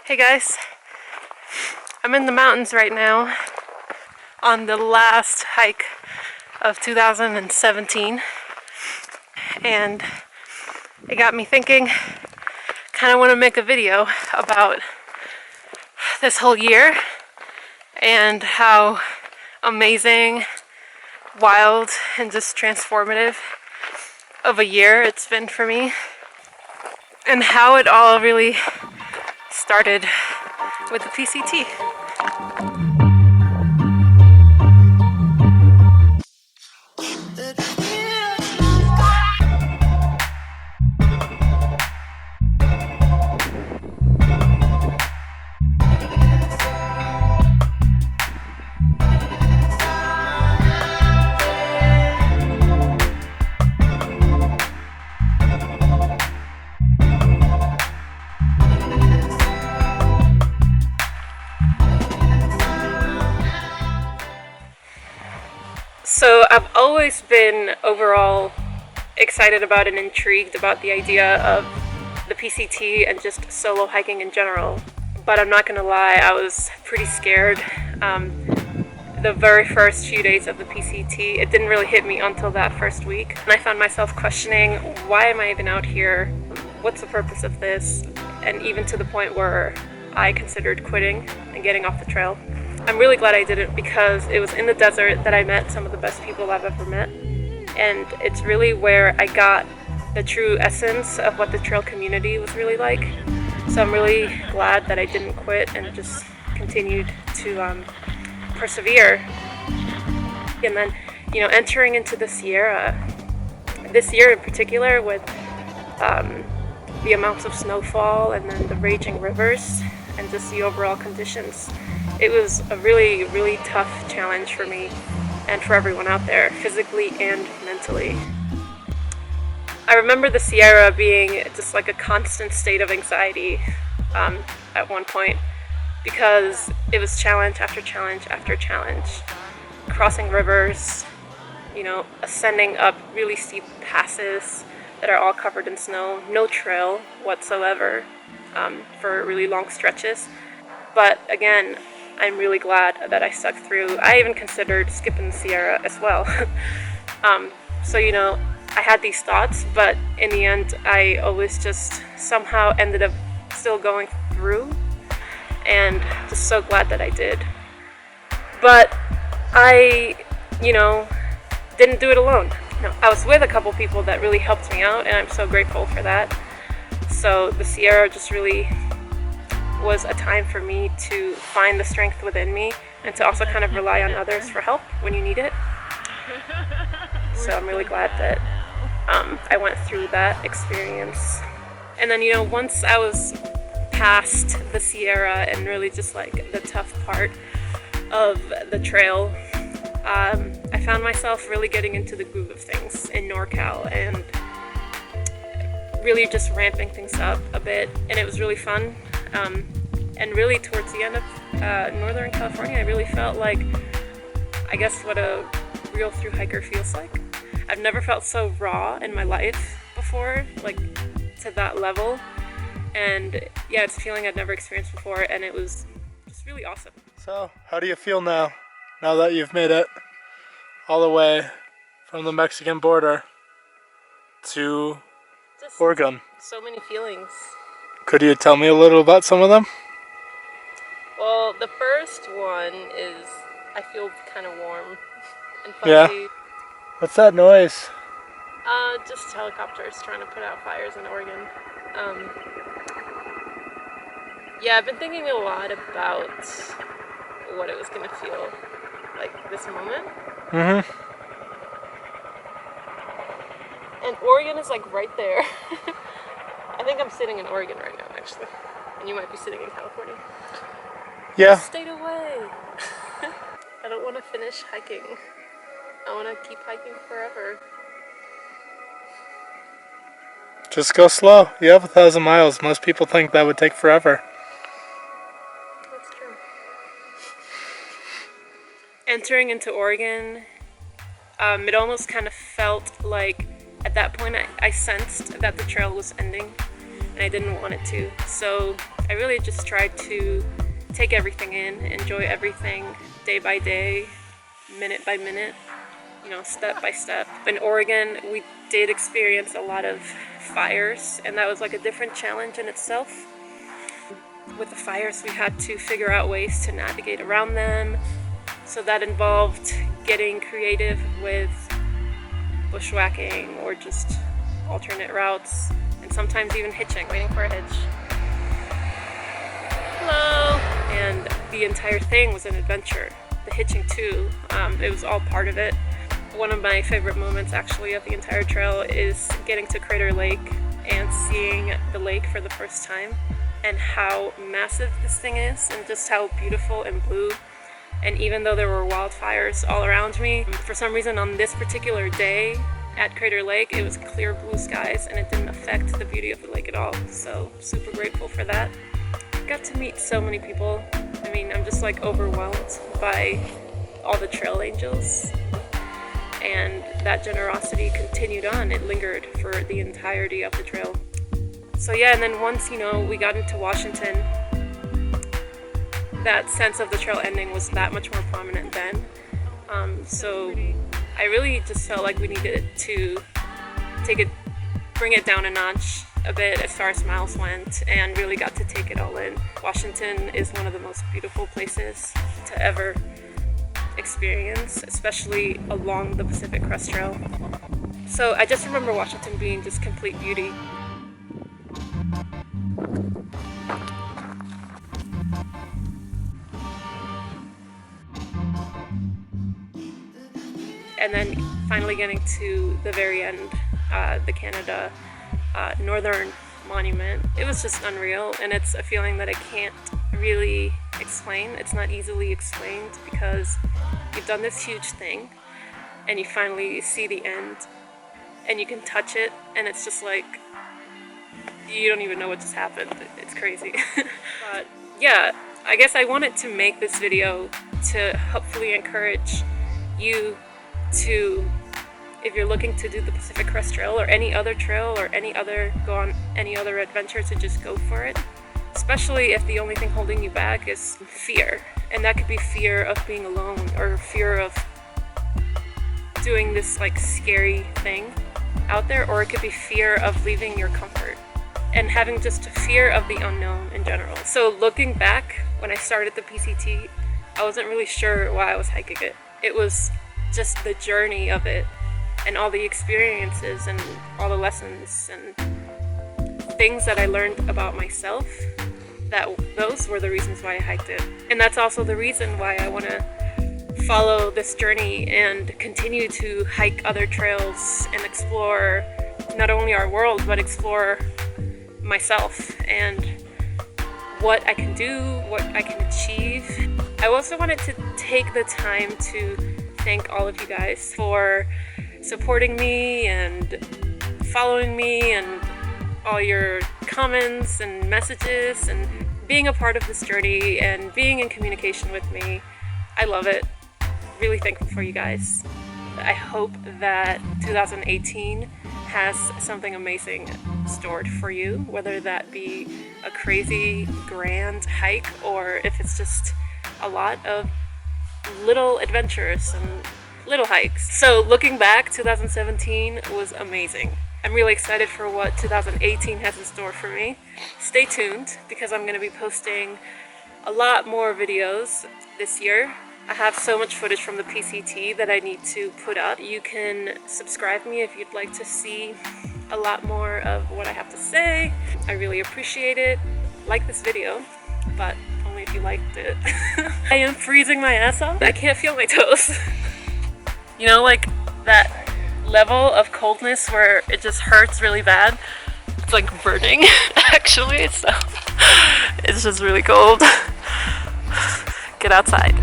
Hey guys, I'm in the mountains right now on the last hike of 2017, and it got me thinking, kind of want to make a video about this whole year and how amazing, wild, and just transformative of a year it's been for me, and how it all really started with the PCT. So I've always been overall excited about and intrigued about the idea of the PCT and just solo hiking in general. But I'm not gonna lie, I was pretty scared. The very first few days of the PCT, it didn't really hit me until that first week. And I found myself questioning, why am I even out here? What's the purpose of this? And even to the point where I considered quitting and getting off the trail. I'm really glad I did it because it was in the desert that I met some of the best people I've ever met. And it's really where I got the true essence of what the trail community was really like. So I'm really glad that I didn't quit and just continued to persevere. And then, entering into the Sierra, this year in particular with the amounts of snowfall and then the raging rivers and just the overall conditions, it was a really, really tough challenge for me and for everyone out there, physically and mentally. I remember the Sierra being just like a constant state of anxiety at one point, because it was challenge after challenge after challenge. Crossing rivers, ascending up really steep passes that are all covered in snow, no trail whatsoever for really long stretches. But again, I'm really glad that I stuck through. I even considered skipping the Sierra as well. I had these thoughts, but in the end, I always just somehow ended up still going through, and just so glad that I did. But I, didn't do it alone. No, I was with a couple people that really helped me out, and I'm so grateful for that. So the Sierra just really was a time for me to find the strength within me and to also kind of rely on others for help when you need it. So I'm really glad that I went through that experience. And then, once I was past the Sierra and really just like the tough part of the trail, I found myself really getting into the groove of things in NorCal and really just ramping things up a bit, and it was really fun. And really towards the end of Northern California, I really felt like, I guess, what a real thru hiker feels like. I've never felt so raw in my life before, like to that level. And yeah, it's a feeling I'd never experienced before, and it was just really awesome. So, how do you feel now that you've made it all the way from the Mexican border to Just Oregon? So many feelings. Could you tell me a little about some of them? Well, the first one is I feel kind of warm and fuzzy. Yeah. What's that noise? Just helicopters trying to put out fires in Oregon. Yeah, I've been thinking a lot about what it was gonna feel like this moment. Mm-hmm. And Oregon is like right there. I think I'm sitting in Oregon right now, actually. And you might be sitting in California. Yeah. Just stayed away. I don't want to finish hiking. I want to keep hiking forever. Just go slow. You have 1,000 miles. Most people think that would take forever. That's true. Entering into Oregon, it almost kind of felt like at that point I sensed that the trail was ending. and I didn't want it to. So I really just tried to take everything in, enjoy everything day by day, minute by minute, you know, step by step. In Oregon, we did experience a lot of fires, and that was like a different challenge in itself. With the fires, we had to figure out ways to navigate around them. So that involved getting creative with bushwhacking or just alternate routes, and sometimes even hitching, waiting for a hitch. Hello! And the entire thing was an adventure. The hitching too, it was all part of it. One of my favorite moments actually of the entire trail is getting to Crater Lake and seeing the lake for the first time, and how massive this thing is, and just how beautiful and blue. And even though there were wildfires all around me, for some reason on this particular day at Crater Lake, it was clear blue skies and it didn't affect the beauty of the lake at all. So super grateful for that. Got to meet so many people. I mean, I'm just like overwhelmed by all the trail angels. And that generosity continued on. It lingered for the entirety of the trail. So yeah, and then once, you know, we got into Washington, that sense of the trail ending was that much more prominent then. So I really just felt like we needed to bring it down a notch a bit as far as miles went, and really got to take it all in. Washington is one of the most beautiful places to ever experience, especially along the Pacific Crest Trail. So I just remember Washington being just complete beauty. And then finally getting to the very end, the Canada Northern Monument. It was just unreal, and it's a feeling that I can't really explain. It's not easily explained because you've done this huge thing and you finally see the end and you can touch it, and it's just like you don't even know what just happened. It's crazy. But yeah, I guess I wanted to make this video to hopefully encourage you to, if you're looking to do the Pacific Crest Trail or any other trail or go on any other adventure, to just go for it. Especially if the only thing holding you back is fear. And that could be fear of being alone, or fear of doing this like scary thing out there, or it could be fear of leaving your comfort and having just a fear of the unknown in general. So looking back, when I started the PCT, I wasn't really sure why I was hiking it. It was just the journey of it, and all the experiences and all the lessons and things that I learned about myself, those were the reasons why I hiked it. And that's also the reason why I want to follow this journey and continue to hike other trails and explore not only our world, but explore myself and what I can do, what I can achieve. I also wanted to take the time to thank all of you guys for supporting me and following me, and all your comments and messages, and being a part of this journey and being in communication with me. I love it. Really thankful for you guys. I hope that 2018 has something amazing stored for you, whether that be a crazy grand hike or if it's just a lot of little adventures and little hikes. So looking back, 2017 was amazing. I'm really excited for what 2018 has in store for me. Stay tuned, because I'm going to be posting a lot more videos this year. I have so much footage from the PCT that I need to put up. You can subscribe me if you'd like to see a lot more of what I have to say. I really appreciate it. Like this video, but only if you liked it. I am freezing my ass off. I can't feel my toes. You know, like that level of coldness where it just hurts really bad. It's like burning, actually, so it's just really cold. Get outside.